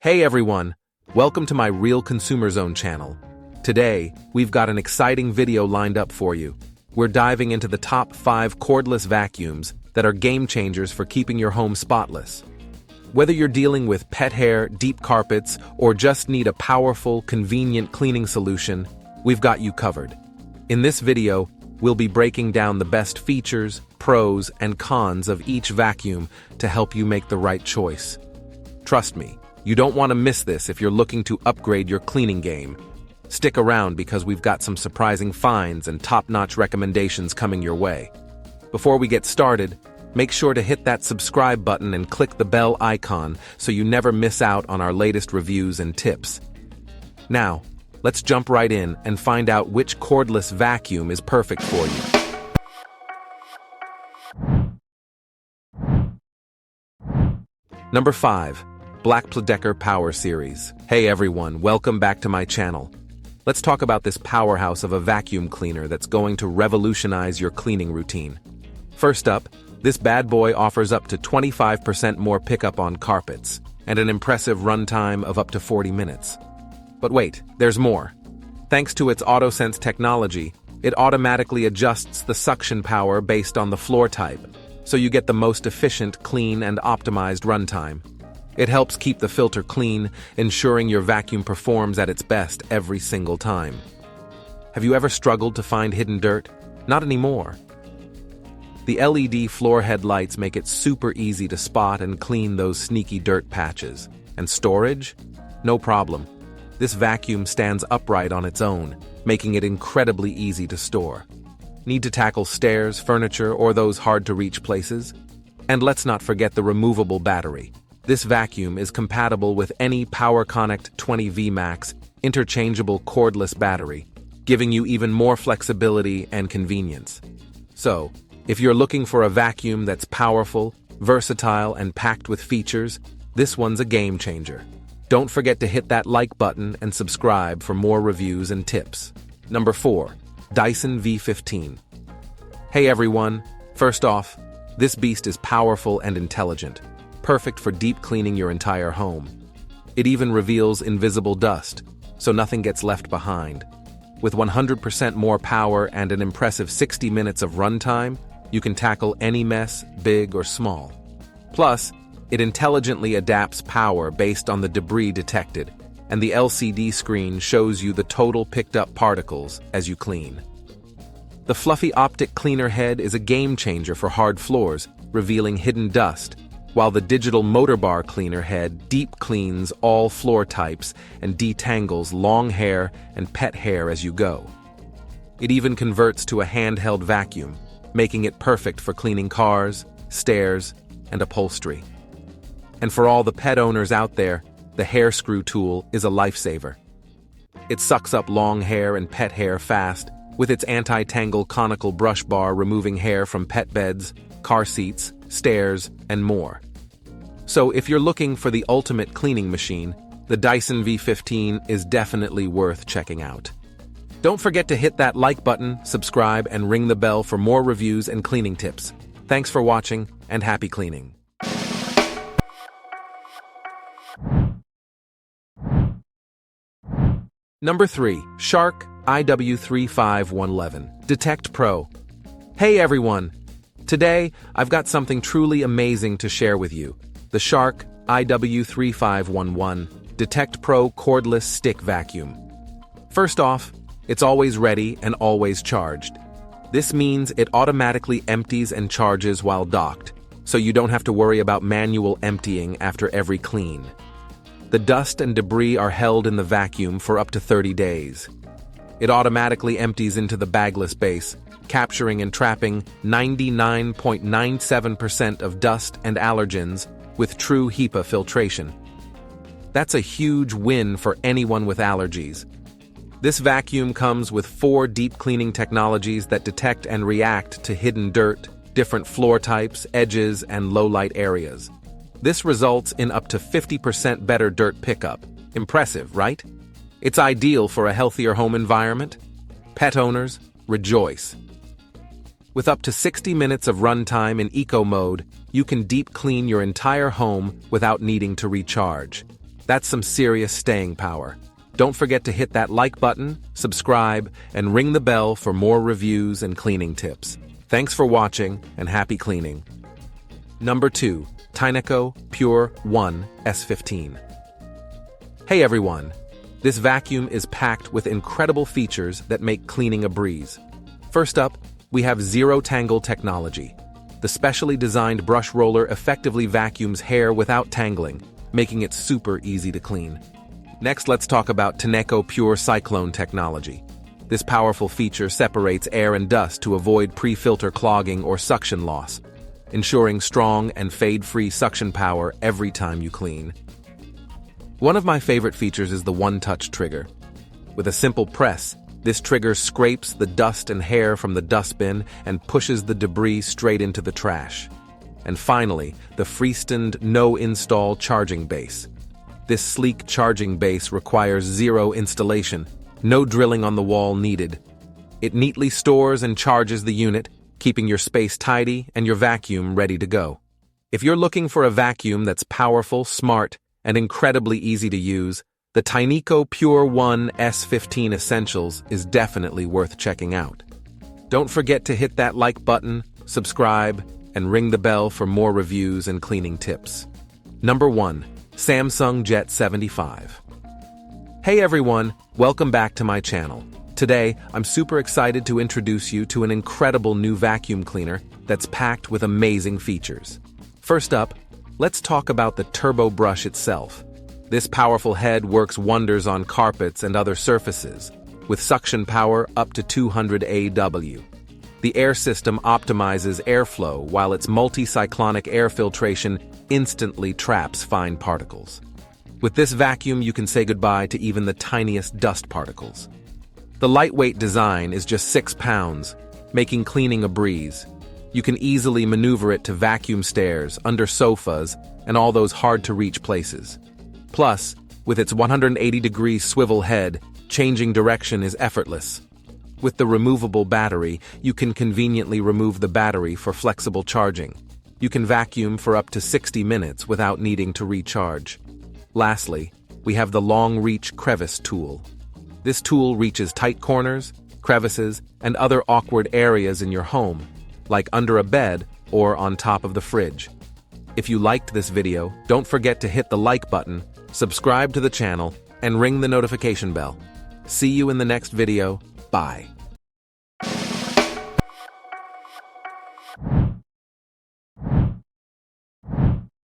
Hey everyone, welcome to my RealConsumerZone channel. Today, we've got an exciting video lined up for you. We're diving into the top 5 cordless vacuums that are game changers for keeping your home spotless. Whether you're dealing with pet hair, deep carpets, or just need a powerful, convenient cleaning solution, we've got you covered. In this video, we'll be breaking down the best features, pros, and cons of each vacuum to help you make the right choice. Trust me, you don't want to miss this if you're looking to upgrade your cleaning game. Stick around because we've got some surprising finds and top-notch recommendations coming your way. Before we get started, make sure to hit that subscribe button and click the bell icon so you never miss out on our latest reviews and tips. Now, let's jump right in and find out which cordless vacuum is perfect for you. Number 5. Black Plodecker Power Series. Hey everyone, welcome back to my channel. Let's talk about this powerhouse of a vacuum cleaner that's going to revolutionize your cleaning routine. First up, this bad boy offers up to 25% more pickup on carpets and an impressive runtime of up to 40 minutes. But wait, there's more. Thanks to its AutoSense technology, it automatically adjusts the suction power based on the floor type, so you get the most efficient, clean, and optimized runtime. It helps keep the filter clean, ensuring your vacuum performs at its best every single time. Have you ever struggled to find hidden dirt? Not anymore. The LED floor headlights make it super easy to spot and clean those sneaky dirt patches. And storage? No problem. This vacuum stands upright on its own, making it incredibly easy to store. Need to tackle stairs, furniture, or those hard-to-reach places? And let's not forget the removable battery. This vacuum is compatible with any PowerConnect 20V Max interchangeable cordless battery, giving you even more flexibility and convenience. So, if you're looking for a vacuum that's powerful, versatile, and packed with features, this one's a game changer. Don't forget to hit that like button and subscribe for more reviews and tips. Number 4. Dyson V15. Hey everyone, first off, this beast is powerful and intelligent. Perfect for deep cleaning your entire home. It even reveals invisible dust, so nothing gets left behind. With 100% more power and an impressive 60 minutes of runtime, you can tackle any mess, big or small. Plus, it intelligently adapts power based on the debris detected, and the LCD screen shows you the total picked up particles as you clean. The fluffy optic cleaner head is a game changer for hard floors, revealing hidden dust, while the digital motor bar cleaner head deep cleans all floor types and detangles long hair and pet hair as you go. It even converts to a handheld vacuum, making it perfect for cleaning cars, stairs, and upholstery. And for all the pet owners out there, the hair screw tool is a lifesaver. It sucks up long hair and pet hair fast, with its anti-tangle conical brush bar removing hair from pet beds, car seats, stairs, and more. So if you're looking for the ultimate cleaning machine, the Dyson V15 is definitely worth checking out. Don't forget to hit that like button, subscribe, and ring the bell for more reviews and cleaning tips. Thanks for watching, and happy cleaning. Number 3. Shark IW35111 Detect Pro. Hey everyone! Today, I've got something truly amazing to share with you. The Shark IW3511 Detect Pro Cordless Stick Vacuum. First off, it's always ready and always charged. This means it automatically empties and charges while docked, so you don't have to worry about manual emptying after every clean. The dust and debris are held in the vacuum for up to 30 days. It automatically empties into the bagless base, capturing and trapping 99.97% of dust and allergens with true HEPA filtration. That's a huge win for anyone with allergies. This vacuum comes with 4 deep cleaning technologies that detect and react to hidden dirt, different floor types, edges, and low-light areas. This results in up to 50% better dirt pickup. Impressive, right? It's ideal for a healthier home environment. Pet owners, rejoice. With up to 60 minutes of runtime in eco mode, you can deep clean your entire home without needing to recharge. That's some serious staying power. Don't forget to hit that like button, subscribe, and ring the bell for more reviews and cleaning tips. Thanks for watching, and happy cleaning. Number 2. Tyneco Pure 1 S15. Hey everyone! This vacuum is packed with incredible features that make cleaning a breeze. First up, we have Zero Tangle technology. The specially designed brush roller effectively vacuums hair without tangling, making it super easy to clean. Next, let's talk about Tyneco Pure Cyclone technology. This powerful feature separates air and dust to avoid pre-filter clogging or suction loss, ensuring strong and fade-free suction power every time you clean. One of my favorite features is the one-touch trigger. With a simple press, this trigger scrapes the dust and hair from the dustbin and pushes the debris straight into the trash. And finally, the freestanding no-install charging base. This sleek charging base requires zero installation, no drilling on the wall needed. It neatly stores and charges the unit, keeping your space tidy and your vacuum ready to go. If you're looking for a vacuum that's powerful, smart, and incredibly easy to use, the Tyneco Pure 1 S15 Essentials is definitely worth checking out. Don't forget to hit that like button, subscribe, and ring the bell for more reviews and cleaning tips. Number 1. Samsung Jet 75. Hey everyone, welcome back to my channel. Today, I'm super excited to introduce you to an incredible new vacuum cleaner that's packed with amazing features. First up, let's talk about the turbo brush itself. This powerful head works wonders on carpets and other surfaces, with suction power up to 200 AW. The air system optimizes airflow while its multi-cyclonic air filtration instantly traps fine particles. With this vacuum, you can say goodbye to even the tiniest dust particles. The lightweight design is just 6 pounds, making cleaning a breeze. You can easily maneuver it to vacuum stairs, under sofas, and all those hard-to-reach places. Plus, with its 180-degree swivel head, changing direction is effortless. With the removable battery, you can conveniently remove the battery for flexible charging. You can vacuum for up to 60 minutes without needing to recharge. Lastly, we have the long-reach crevice tool. This tool reaches tight corners, crevices, and other awkward areas in your home, like under a bed or on top of the fridge. If you liked this video, don't forget to hit the like button, subscribe to the channel, and ring the notification bell. See you in the next video. Bye.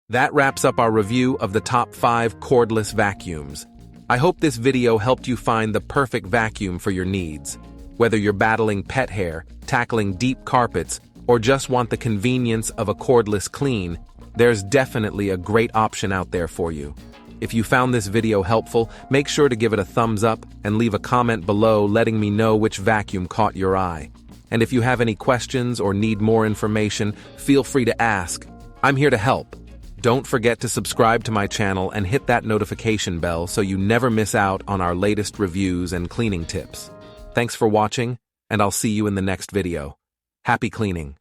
That wraps up our review of the top 5 cordless vacuums. I hope this video helped you find the perfect vacuum for your needs. Whether you're battling pet hair, tackling deep carpets, or just want the convenience of a cordless clean, there's definitely a great option out there for you. If you found this video helpful, make sure to give it a thumbs up and leave a comment below letting me know which vacuum caught your eye. And if you have any questions or need more information, feel free to ask. I'm here to help. Don't forget to subscribe to my channel and hit that notification bell so you never miss out on our latest reviews and cleaning tips. Thanks for watching, and I'll see you in the next video. Happy cleaning!